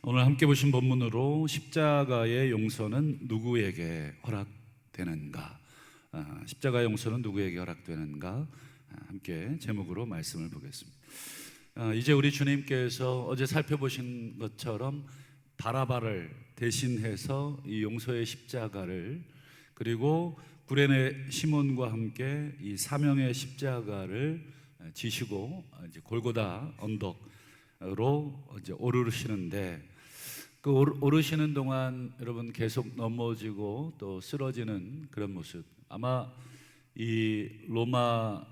오늘 함께 보신 본문으로 십자가의 용서는 누구에게 허락되는가? 십자가의 용서는 누구에게 허락되는가? 함께 제목으로 말씀을 보겠습니다. 이제 우리 주님께서 어제 살펴보신 것처럼 바라바를 대신해서 이 용서의 십자가를, 그리고 구레네 시몬과 함께 이 사명의 십자가를 지시고 이제 골고다 언덕으로 이제 오르시는데, 그 오르시는 동안 여러분 계속 넘어지고 또 쓰러지는 그런 모습, 아마 이 로마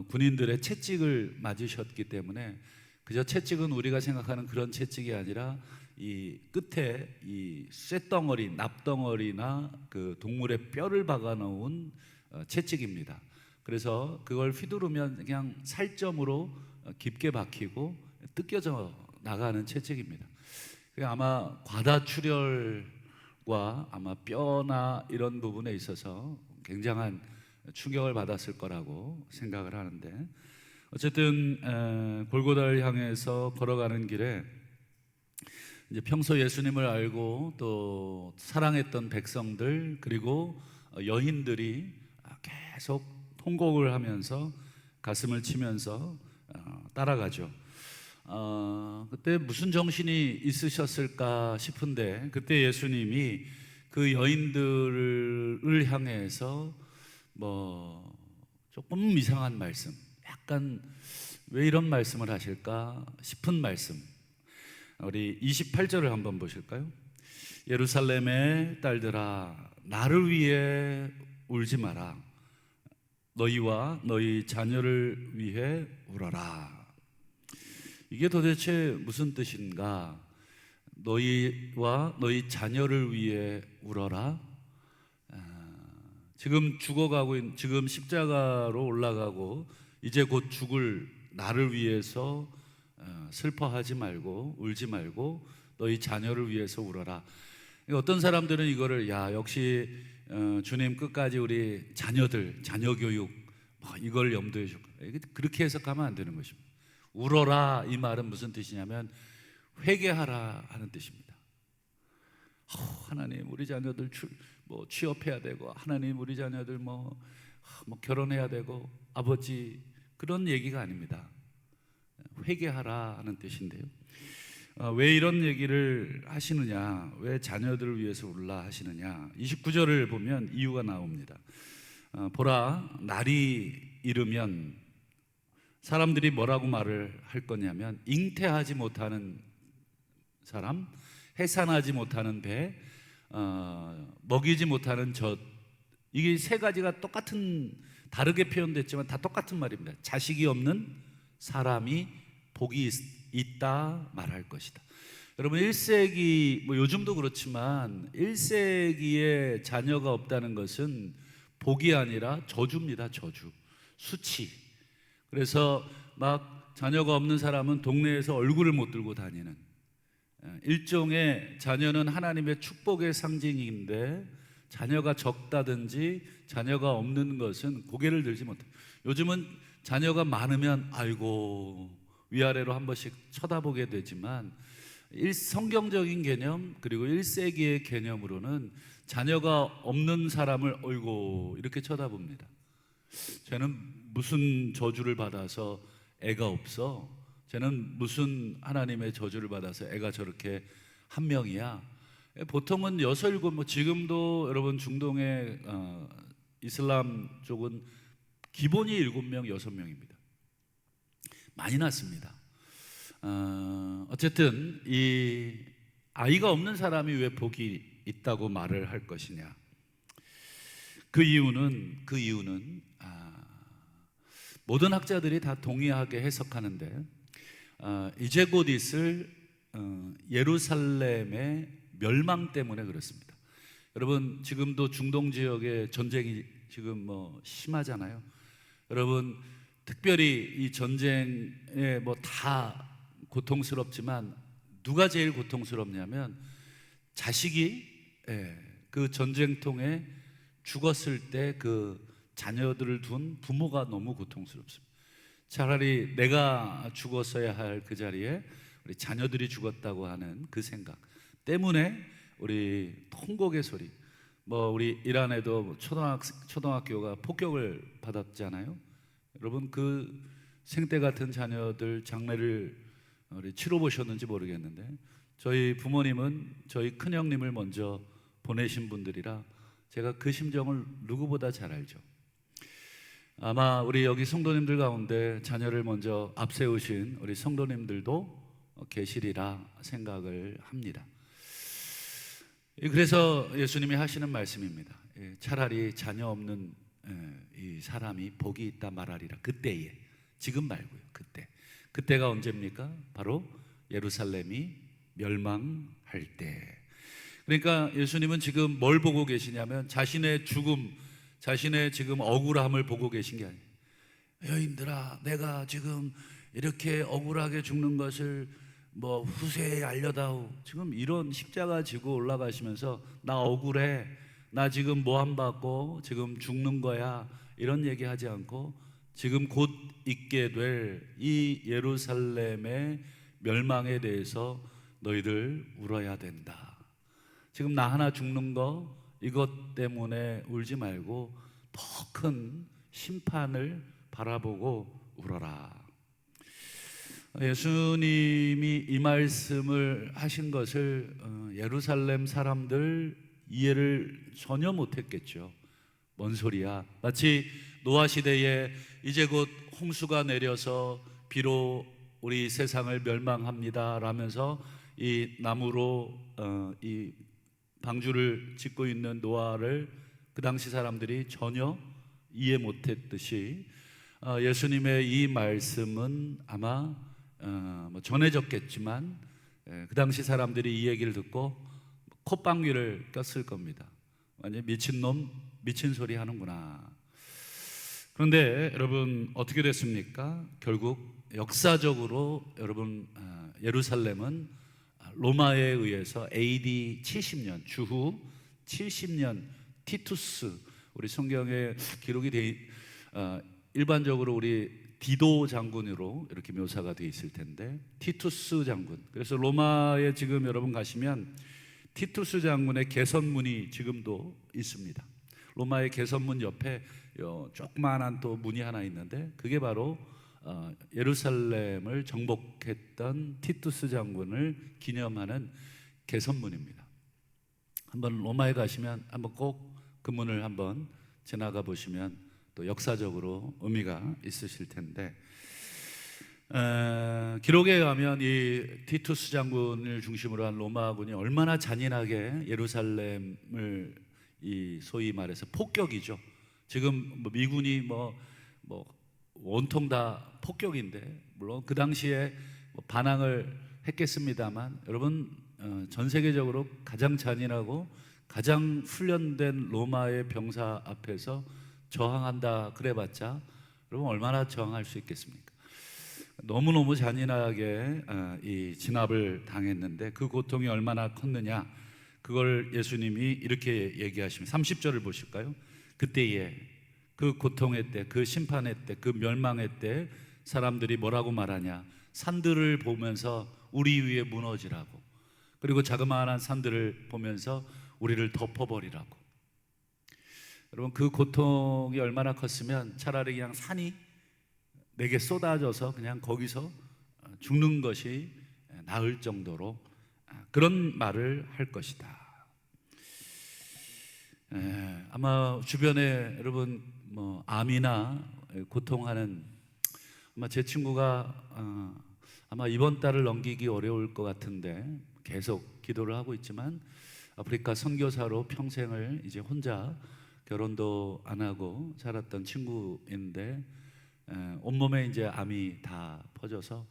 군인들의 채찍을 맞으셨기 때문에, 그저 채찍은 우리가 생각하는 그런 채찍이 아니라 이 끝에 이 쇳덩어리, 납덩어리나 그 동물의 뼈를 박아 놓은 채찍입니다. 그래서 그걸 휘두르면 그냥 살점으로 깊게 박히고 뜯겨져 나가는 채찍입니다. 아마 과다출혈과 아마 뼈나 이런 부분에 있어서 굉장한 충격을 받았을 거라고 생각을 하는데, 어쨌든 골고다를 향해서 걸어가는 길에 이제 평소 예수님을 알고 또 사랑했던 백성들, 그리고 여인들이 계속 통곡을 하면서 가슴을 치면서 따라가죠. 그때 무슨 정신이 있으셨을까 싶은데, 그때 예수님이 그 여인들을 향해서 조금 이상한 말씀, 약간 왜 이런 말씀을 하실까 싶은 말씀, 우리 28절을 한번 보실까요? 예루살렘의 딸들아, 나를 위해 울지 마라. 너희와 너희 자녀를 위해 울어라. 이게 도대체 무슨 뜻인가? 너희와 너희 자녀를 위해 울어라. 지금 죽어가고 있는, 지금 십자가로 올라가고 이제 곧 죽을 나를 위해서 슬퍼하지 말고 울지 말고 너희 자녀를 위해서 울어라. 어떤 사람들은 이거를 역시 주님 끝까지 우리 자녀들, 자녀 교육 이걸 염두에 줄 거예요. 그렇게 해석하면 안 되는 것입니다. 울어라, 이 말은 무슨 뜻이냐면 회개하라 하는 뜻입니다. 하나님, 우리 자녀들 취업해야 되고, 하나님, 우리 자녀들 결혼해야 되고, 아버지, 그런 얘기가 아닙니다. 회개하라 하는 뜻인데요. 왜 이런 얘기를 하시느냐, 왜 자녀들을 위해서 울라 하시느냐, 29절을 보면 이유가 나옵니다. 보라, 날이 이르면 사람들이 뭐라고 말을 할 거냐면, 잉태하지 못하는 사람, 해산하지 못하는 배, 먹이지 못하는 젖, 이게 세 가지가 다르게 표현됐지만 다 똑같은 말입니다. 자식이 없는 사람이 복이 있다 말할 것이다. 여러분, 1세기, 요즘도 그렇지만 1세기에 자녀가 없다는 것은 복이 아니라 저주입니다. 저주, 수치. 그래서 자녀가 없는 사람은 동네에서 얼굴을 못 들고 다니는, 일종의 자녀는 하나님의 축복의 상징인데, 자녀가 적다든지 자녀가 없는 것은 고개를 들지 못해요. 요즘은 자녀가 많으면 아이고 위아래로 한 번씩 쳐다보게 되지만, 성경적인 개념, 그리고 1세기의 개념으로는 자녀가 없는 사람을 어이고 이렇게 쳐다봅니다. 쟤는 무슨 저주를 받아서 애가 없어? 쟤는 무슨 하나님의 저주를 받아서 애가 저렇게 한 명이야? 보통은 6, 7, 지금도 여러분 중동의 이슬람 쪽은 기본이 7명, 6명입니다. 많이 낳습니다. 어쨌든 이 아이가 없는 사람이 왜 복이 있다고 말을 할 것이냐? 그 이유는 모든 학자들이 다 동의하게 해석하는데, 이제 곧 있을 예루살렘의 멸망 때문에 그렇습니다. 여러분, 지금도 중동 지역의 전쟁이 지금 심하잖아요. 여러분, 특별히 이 전쟁에 다 고통스럽지만 누가 제일 고통스럽냐면, 자식이 그 전쟁통에 죽었을 때 그 자녀들을 둔 부모가 너무 고통스럽습니다. 차라리 내가 죽었어야 할 그 자리에 우리 자녀들이 죽었다고 하는 그 생각 때문에 우리 통곡의 소리. 뭐 우리 이란에도 초등학교가 폭격을 받았잖아요. 여러분 그 생떼 같은 자녀들 장례를 우리 치러 보셨는지 모르겠는데 저희 부모님은 저희 큰형님을 먼저 보내신 분들이라 제가 그 심정을 누구보다 잘 알죠. 아마 우리 여기 성도님들 가운데 자녀를 먼저 앞세우신 우리 성도님들도 계시리라 생각을 합니다. 그래서 예수님이 하시는 말씀입니다. 차라리 자녀 없는 이 사람이 복이 있다 말하리라. 그때에, 지금 말고요. 그때가 언제입니까? 바로 예루살렘이 멸망할 때. 그러니까 예수님은 지금 뭘 보고 계시냐면 자신의 죽음, 자신의 지금 억울함을 보고 계신 게 아니에요. 여인들아, 내가 지금 이렇게 억울하게 죽는 것을 뭐 후세에 알려다오. 지금 이런 십자가 지고 올라가시면서 나 억울해, 나 지금 모함받고 지금 죽는 거야, 이런 얘기하지 않고 지금 곧 있게 될 이 예루살렘의 멸망에 대해서 너희들 울어야 된다. 지금 나 하나 죽는 거 이것 때문에 울지 말고 더 큰 심판을 바라보고 울어라. 예수님이 이 말씀을 하신 것을 예루살렘 사람들 이해를 전혀 못했겠죠. 뭔 소리야? 마치 노아 시대에 이제 곧 홍수가 내려서 비로 우리 세상을 멸망합니다 라면서 이 나무로 이 방주를 짓고 있는 노아를 그 당시 사람들이 전혀 이해 못했듯이 예수님의 이 말씀은 아마 뭐 전해졌겠지만 그 당시 사람들이 이 얘기를 듣고 콧방귀를 꼈을 겁니다. 완전 미친놈, 미친 소리 하는구나. 그런데 여러분 어떻게 됐습니까? 결국 역사적으로 여러분 예루살렘은 로마에 의해서 AD 70년 주후 70년 티투스, 우리 성경에 기록이 일반적으로 우리 디도 장군으로 이렇게 묘사가 되어 있을 텐데 티투스 장군. 그래서 로마에 지금 여러분 가시면 티투스 장군의 개선문이 지금도 있습니다. 로마의 개선문 옆에 조그마한 또 문이 하나 있는데 그게 바로 예루살렘을 정복했던 티투스 장군을 기념하는 개선문입니다. 한번 로마에 가시면 한번 꼭 그 문을 한번 지나가 보시면 또 역사적으로 의미가 있으실 텐데 기록에 의하면 이 티투스 장군을 중심으로 한 로마군이 얼마나 잔인하게 예루살렘을 이 소위 말해서 폭격이죠. 지금 뭐 미군이 뭐 온통 다 폭격인데 물론 그 당시에 반항을 했겠습니다만 여러분 전 세계적으로 가장 잔인하고 가장 훈련된 로마의 병사 앞에서 저항한다 그래봤자 여러분 얼마나 저항할 수 있겠습니까? 너무너무 잔인하게 이 진압을 당했는데 그 고통이 얼마나 컸느냐, 그걸 예수님이 이렇게 얘기하시면 30절을 보실까요? 그때에 그 고통의 때, 그 심판의 때, 그 멸망의 때 사람들이 뭐라고 말하냐? 산들을 보면서 우리 위에 무너지라고, 그리고 자그마한 산들을 보면서 우리를 덮어버리라고. 여러분 그 고통이 얼마나 컸으면 차라리 그냥 산이 내게 쏟아져서 그냥 거기서 죽는 것이 나을 정도로 그런 말을 할 것이다. 아마 주변에 여러분 뭐 암이나 고통하는 아마 제 친구가 아마 이번 달을 넘기기 어려울 것 같은데 계속 기도를 하고 있지만 아프리카 선교사로 평생을 이제 혼자 결혼도 안 하고 살았던 친구인데 온몸에 이제 암이 다 퍼져서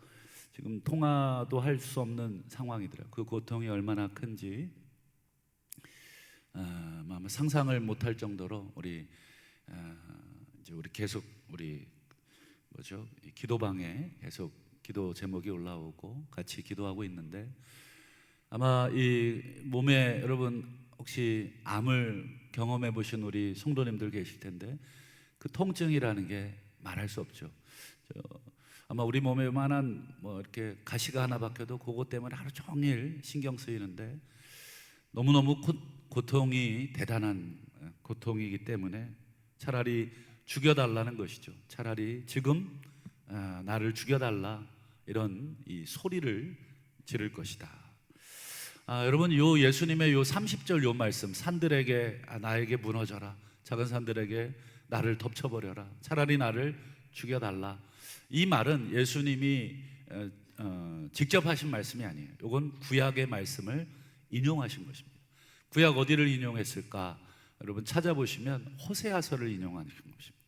지금 통화도 할 수 없는 상황이더라고요. 그 고통이 얼마나 큰지 아마 상상을 못할 정도로 우리 이제 우리 계속 우리 뭐죠? 기도방에 계속 기도 제목이 올라오고 같이 기도하고 있는데 아마 이 몸에 여러분 혹시 암을 경험해 보신 우리 성도님들 계실 텐데 그 통증이라는 게 말할 수 없죠. 아마 우리 몸에 요만한 뭐 이렇게 가시가 하나 박혀도 그것 때문에 하루 종일 신경 쓰이는데 너무너무 고통이 대단한 고통이기 때문에 차라리 죽여달라는 것이죠. 차라리 지금 나를 죽여달라, 이런 이 소리를 지를 것이다. 여러분, 요 예수님의 요 30절 요 말씀, 산들에게 나에게 무너져라, 작은 산들에게 나를 덮쳐버려라, 차라리 나를 죽여달라, 이 말은 예수님이 직접 하신 말씀이 아니에요. 이건 구약의 말씀을 인용하신 것입니다. 구약 어디를 인용했을까? 여러분 찾아보시면 호세아서를 인용하신 것입니다.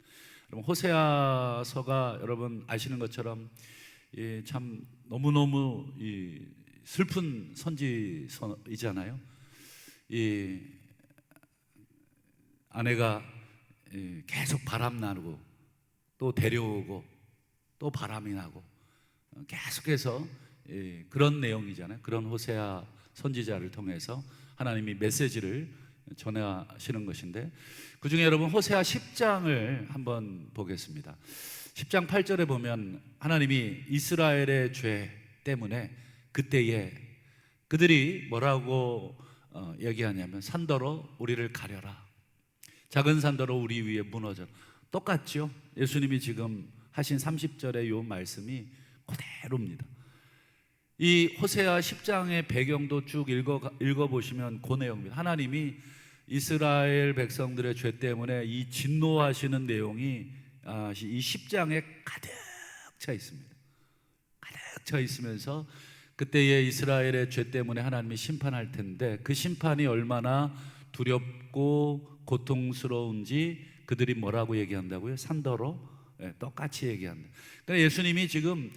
여러분, 호세아서가 여러분 아시는 것처럼 참 너무너무 슬픈 선지서이잖아요. 이 아내가 계속 바람 나고 또 데려오고 또 바람이 나고 계속해서 그런 내용이잖아요. 그런 호세아 선지자를 통해서 하나님이 메시지를 전하시는 것인데, 그 중에 여러분 호세아 10장을 한번 보겠습니다. 10장 8절에 보면 하나님이 이스라엘의 죄 때문에 그때에 그들이 뭐라고 얘기하냐면, 산더러 우리를 가려라, 작은 산더러 우리 위에 무너져라. 똑같죠? 예수님이 지금 하신 30절의 요 말씀이 그대로입니다. 이 호세아 10장의 배경도 쭉 읽어보시면 그 내용입니다. 하나님이 이스라엘 백성들의 죄 때문에 이 진노하시는 내용이 이 10장에 가득 차 있습니다. 가득 차 있으면서 그때의 이스라엘의 죄 때문에 하나님이 심판할 텐데, 그 심판이 얼마나 두렵고 고통스러운지 그들이 뭐라고 얘기한다고요? 산더러 똑같이 얘기한다. 그러니까 예수님이 지금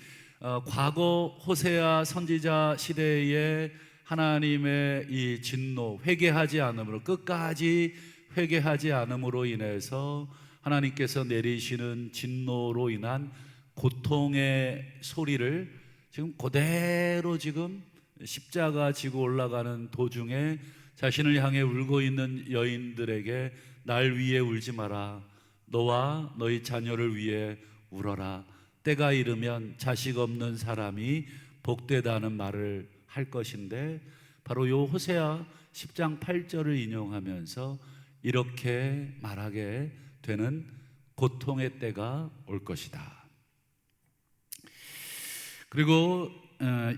과거 호세아 선지자 시대에 하나님의 이 진노, 회개하지 않음으로, 끝까지 회개하지 않음으로 인해서 하나님께서 내리시는 진노로 인한 고통의 소리를 지금 그대로 지금 십자가 지고 올라가는 도중에 자신을 향해 울고 있는 여인들에게 날 위해 울지 마라, 너와 너희 자녀를 위해 울어라, 때가 이르면 자식 없는 사람이 복되다는 말을 할 것인데, 바로 요 호세아 10장 8절을 인용하면서 이렇게 말하게 되는 고통의 때가 올 것이다. 그리고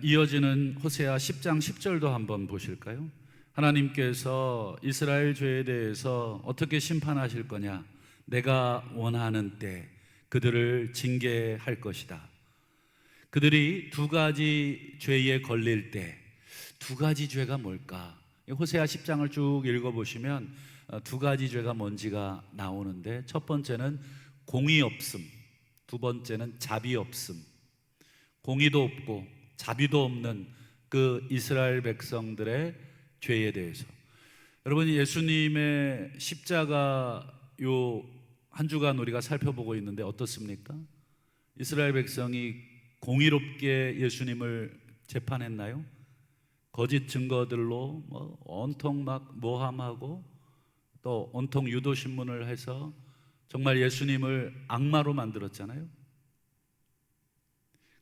이어지는 호세아 10장 10절도 한번 보실까요? 하나님께서 이스라엘 죄에 대해서 어떻게 심판하실 거냐? 내가 원하는 때 그들을 징계할 것이다. 그들이 두 가지 죄에 걸릴 때, 두 가지 죄가 뭘까? 호세아 10장을 쭉 읽어보시면 두 가지 죄가 뭔지가 나오는데, 첫 번째는 공의 없음, 두 번째는 자비 없음. 공의도 없고 자비도 없는 그 이스라엘 백성들의 죄에 대해서, 여러분 예수님의 십자가 요 한 주간 우리가 살펴보고 있는데 어떻습니까? 이스라엘 백성이 공의롭게 예수님을 재판했나요? 거짓 증거들로 온통 막 모함하고 또 온통 유도 신문을 해서 정말 예수님을 악마로 만들었잖아요.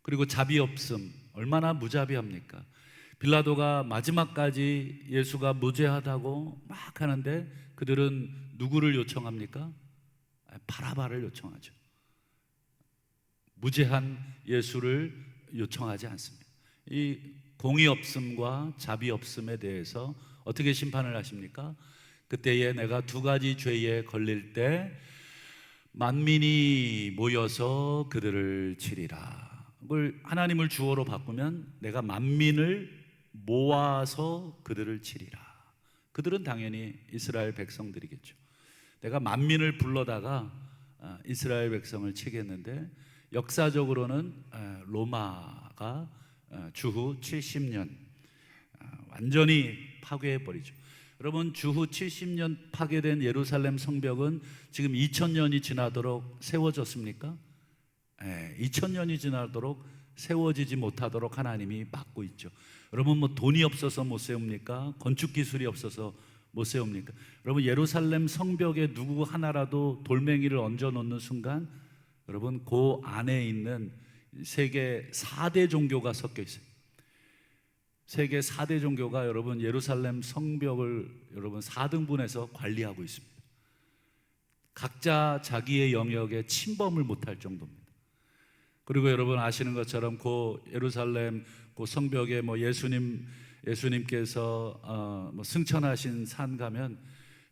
그리고 자비 없음, 얼마나 무자비합니까? 빌라도가 마지막까지 예수가 무죄하다고 막 하는데 그들은 누구를 요청합니까? 바라바를 요청하죠. 무죄한 예수를 요청하지 않습니다. 이 공의 없음과 자비 없음에 대해서 어떻게 심판을 하십니까? 그때에 내가 두 가지 죄에 걸릴 때 만민이 모여서 그들을 치리라. 그걸 하나님을 주어로 바꾸면 내가 만민을 모아서 그들을 치리라. 그들은 당연히 이스라엘 백성들이겠죠. 내가 만민을 불러다가 이스라엘 백성을 치겠는데, 역사적으로는 로마가 주후 70년 완전히 파괴해버리죠. 여러분, 주후 70년 파괴된 예루살렘 성벽은 지금 2000년이 지나도록 세워졌습니까? 2000년이 지나도록 세워지지 못하도록 하나님이 막고 있죠. 여러분, 뭐 돈이 없어서 못 세웁니까? 건축 기술이 없어서 못 세웁니까? 여러분, 예루살렘 성벽에 누구 하나라도 돌멩이를 얹어 놓는 순간 여러분 그 안에 있는 세계 4대 종교가 섞여 있어요. 세계 4대 종교가 여러분 예루살렘 성벽을 여러분 4등분해서 관리하고 있습니다. 각자 자기의 영역에 침범을 못할 정도입니다. 그리고 여러분 아시는 것처럼 그 예루살렘 그 성벽에 뭐 예수님께서 뭐 승천하신 산 가면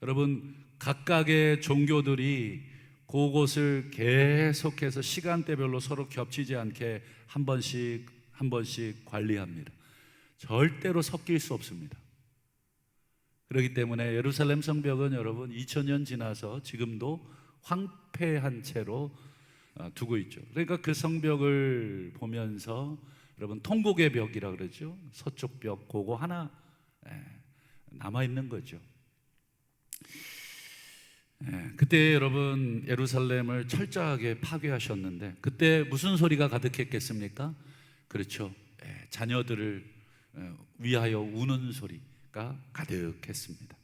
여러분 각각의 종교들이 그곳을 계속해서 시간대별로 서로 겹치지 않게 한 번씩 관리합니다. 절대로 섞일 수 없습니다. 그렇기 때문에 예루살렘 성벽은 여러분 2000년 지나서 지금도 황폐한 채로 두고 있죠. 그러니까 그 성벽을 보면서 여러분 통곡의 벽이라 그러죠. 서쪽 벽 그거 하나 남아 있는 거죠. 그때 여러분 예루살렘을 철저하게 파괴하셨는데 그때 무슨 소리가 가득했겠습니까? 그렇죠. 자녀들을 위하여 우는 소리가 가득했습니다.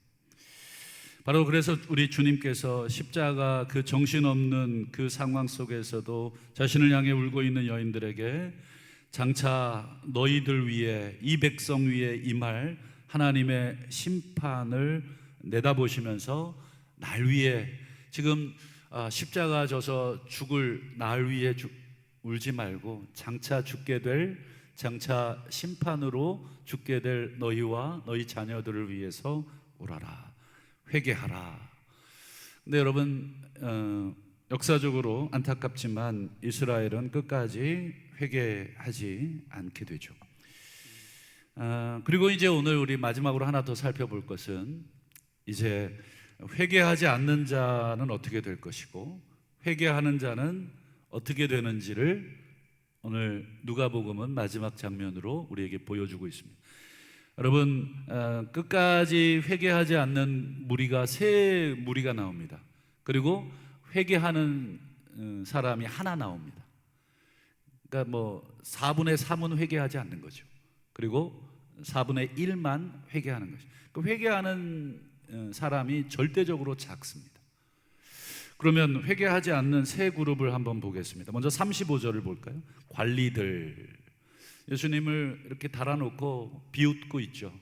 바로 그래서 우리 주님께서 십자가 그 정신없는 그 상황 속에서도 자신을 향해 울고 있는 여인들에게 장차 너희들 위에 이 백성 위에 임할 하나님의 심판을 내다보시면서 날 위해 지금 십자가 져서 죽을 날 위해 울지 말고 장차 심판으로 죽게 될 너희와 너희 자녀들을 위해서 울어라, 회개하라. 근데 여러분 역사적으로 안타깝지만 이스라엘은 끝까지 회개하지 않게 되죠. 그리고 이제 오늘 우리 마지막으로 하나 더 살펴볼 것은 이제 회개하지 않는 자는 어떻게 될 것이고 회개하는 자는 어떻게 되는지를 오늘 누가복음은 마지막 장면으로 우리에게 보여주고 있습니다. 여러분 끝까지 회개하지 않는 무리가 세 무리가 나옵니다. 그리고 회개하는 사람이 하나 나옵니다. 그러니까 뭐 4분의 3은 회개하지 않는 거죠. 그리고 4분의 1만 회개하는 거죠. 그 회개하는 사람이 절대적으로 작습니다. 그러면 회개하지 않는 세 그룹을 한번 보겠습니다. 먼저 35절을 볼까요? 관리들. 예수님을 이렇게 달아놓고 비웃고 있죠.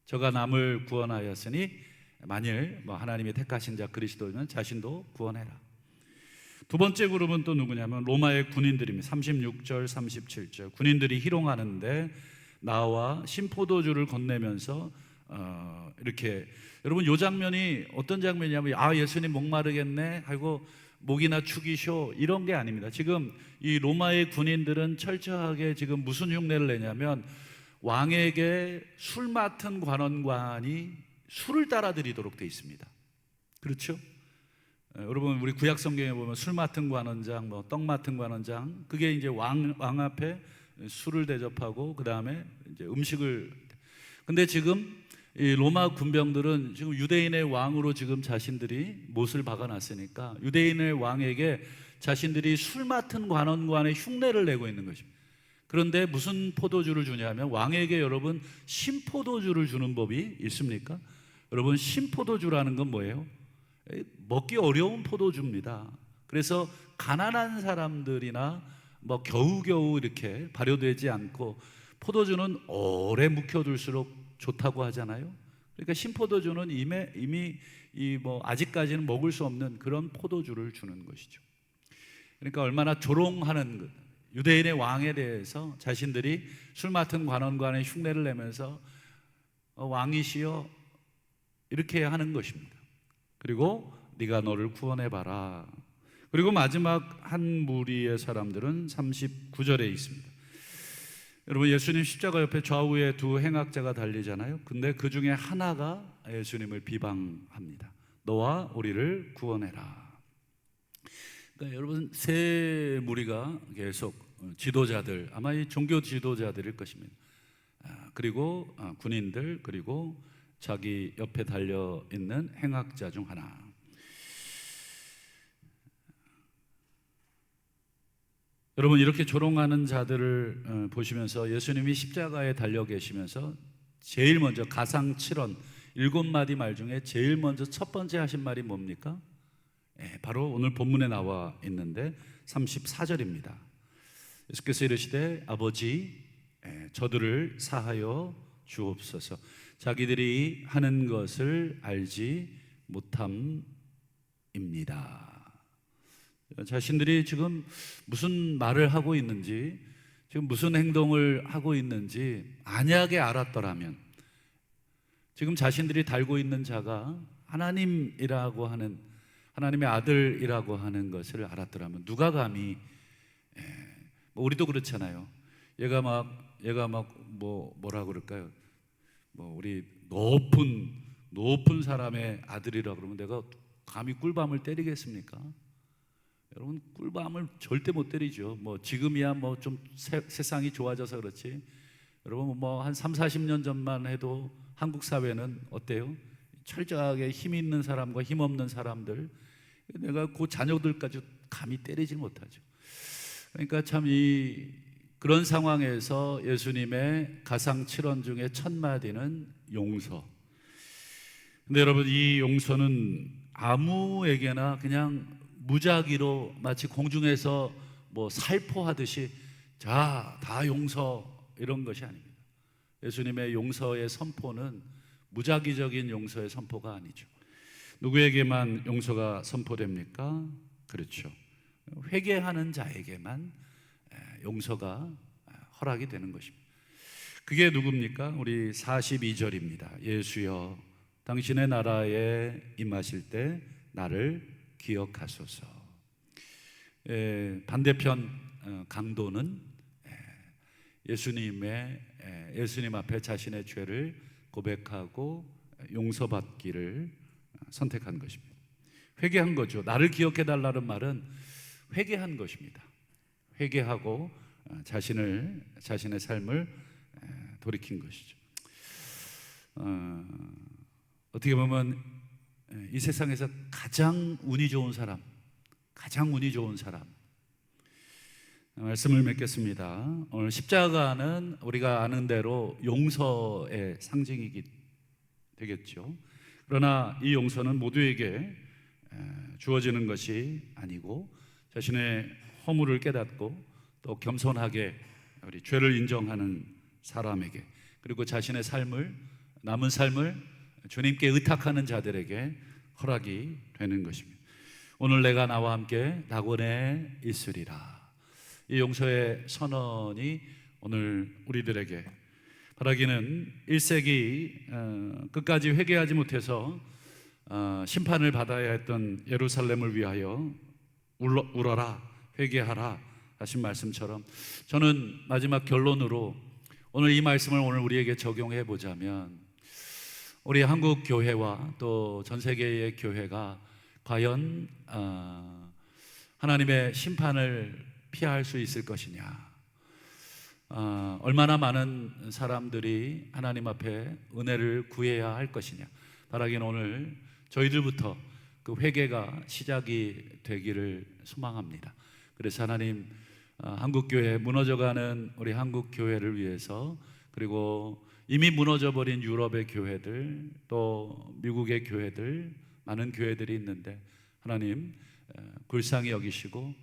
저가 남을 구원하였으니 만일 뭐 하나님의 택하신 자 그리스도는 자신도 구원해라. 두 번째 그룹은 또 누구냐면 로마의 군인들입니다. 36절 37절 군인들이 희롱하는데 나와 신포도주를 건네면서 이렇게 여러분 이 장면이 어떤 장면이냐면 예수님 목마르겠네 하고 목이나 축이쇼 이런 게 아닙니다. 지금 이 로마의 군인들은 철저하게 지금 무슨 흉내를 내냐면 왕에게 술 맡은 관원관이 술을 따라드리도록 돼 있습니다. 그렇죠? 여러분 우리 구약 성경에 보면 술 맡은 관원장, 뭐 떡 맡은 관원장 그게 이제 왕 앞에 술을 대접하고 그 다음에 이제 음식을. 근데 지금 이 로마 군병들은 지금 유대인의 왕으로 지금 자신들이 못을 박아놨으니까 유대인의 왕에게 자신들이 술 맡은 관원관의 흉내를 내고 있는 것입니다. 그런데 무슨 포도주를 주냐면 왕에게 여러분 신포도주를 주는 법이 있습니까? 여러분 신포도주라는 건 뭐예요? 먹기 어려운 포도주입니다. 그래서 가난한 사람들이나 뭐 겨우겨우 이렇게 발효되지 않고 포도주는 오래 묵혀둘수록 좋다고 하잖아요. 그러니까 신포도주는 이미 아직까지는 먹을 수 없는 그런 포도주를 주는 것이죠. 그러니까 얼마나 조롱하는 유대인의 왕에 대해서 자신들이 술 맡은 관원관의 흉내를 내면서 왕이시여 이렇게 하는 것입니다. 그리고 네가 너를 구원해봐라. 그리고 마지막 한 무리의 사람들은 39절에 있습니다. 여러분 예수님 십자가 옆에 좌우에 두 행악자가 달리잖아요. 근데 그 중에 하나가 예수님을 비방합니다. 너와 우리를 구원해라. 그러니까 여러분 세 무리가 계속 지도자들 아마 이 종교 지도자들일 것입니다. 그리고 군인들 그리고 자기 옆에 달려있는 행악자 중 하나. 여러분 이렇게 조롱하는 자들을 보시면서 예수님이 십자가에 달려 계시면서 제일 먼저 가상 7원 7마디 말 중에 제일 먼저 첫 번째 하신 말이 뭡니까? 바로 오늘 본문에 나와 있는데 34절입니다. 예수께서 이르시되 아버지 저들을 사하여 주옵소서. 자기들이 하는 것을 알지 못함입니다. 자신들이 지금 무슨 말을 하고 있는지, 지금 무슨 행동을 하고 있는지 만약에 알았더라면, 지금 자신들이 달고 있는 자가 하나님이라고 하는, 하나님의 아들이라고 하는 것을 알았더라면 누가 감히, 뭐 우리도 그렇잖아요. 얘가 막 뭐라 그럴까요? 뭐 우리 높은 사람의 아들이라 그러면 내가 감히 꿀밤을 때리겠습니까? 여러분, 꿀밤을 절대 못 때리죠. 뭐 지금이야 뭐 좀 세상이 좋아져서 그렇지, 여러분 뭐 한 3, 40년 전만 해도 한국 사회는 어때요? 철저하게 힘 있는 사람과 힘 없는 사람들, 내가 그 자녀들까지 감히 때리지 못하죠. 그러니까 참 그런 상황에서 예수님의 가상 7원 중에 첫 마디는 용서. 근데 여러분, 이 용서는 아무에게나 그냥 무작위로 마치 공중에서 뭐 살포하듯이 자, 다 용서, 이런 것이 아닙니다. 예수님의 용서의 선포는 무작위적인 용서의 선포가 아니죠. 누구에게만 용서가 선포됩니까? 그렇죠. 회개하는 자에게만 용서가 허락이 되는 것입니다. 그게 누굽니까? 우리 42절입니다. 예수여, 당신의 나라에 임하실 때 나를 기억하소서. 반대편 강도는 예수님 앞에 자신의 죄를 고백하고 용서받기를 선택한 것입니다. 회개한 거죠. 나를 기억해 달라는 말은 회개한 것입니다. 회개하고 자신의 삶을 돌이킨 것이죠. 어떻게 보면 이 세상에서 가장 운이 좋은 사람, 말씀을 맺겠습니다. 오늘 십자가는 우리가 아는 대로 용서의 상징이기 되겠죠. 그러나 이 용서는 모두에게 주어지는 것이 아니고, 자신의 허물을 깨닫고 또 겸손하게 우리 죄를 인정하는 사람에게, 그리고 자신의 남은 삶을 주님께 의탁하는 자들에게 허락이 되는 것입니다. 오늘 내가 나와 함께 낙원에 있으리라. 이 용서의 선언이 오늘 우리들에게 바라기는 1세기 끝까지 회개하지 못해서 심판을 받아야 했던 예루살렘을 위하여 울어라, 회개하라 하신 말씀처럼, 저는 마지막 결론으로 오늘 이 말씀을 오늘 우리에게 적용해 보자면, 우리 한국 교회와 또 전 세계의 교회가 과연 하나님의 심판을 피할 수 있을 것이냐, 얼마나 많은 사람들이 하나님 앞에 은혜를 구해야 할 것이냐, 바라기는 오늘 저희들부터 그 회개가 시작이 되기를 소망합니다. 그래서 하나님, 한국교회, 무너져가는 우리 한국교회를 위해서, 그리고 이미 무너져버린 유럽의 교회들, 또 미국의 교회들, 많은 교회들이 있는데 하나님 불쌍히 여기시고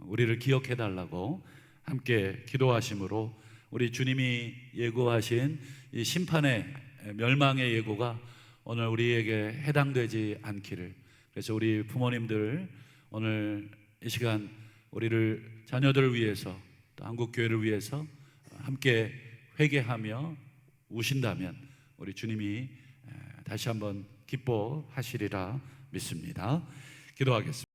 우리를 기억해 달라고 함께 기도하심으로, 우리 주님이 예고하신 이 심판의 멸망의 예고가 오늘 우리에게 해당되지 않기를. 그래서 우리 부모님들, 오늘 이 시간 우리를, 자녀들을 위해서, 또 한국교회를 위해서 함께 회개하며 우신다면 우리 주님이 다시 한번 기뻐하시리라 믿습니다. 기도하겠습니다.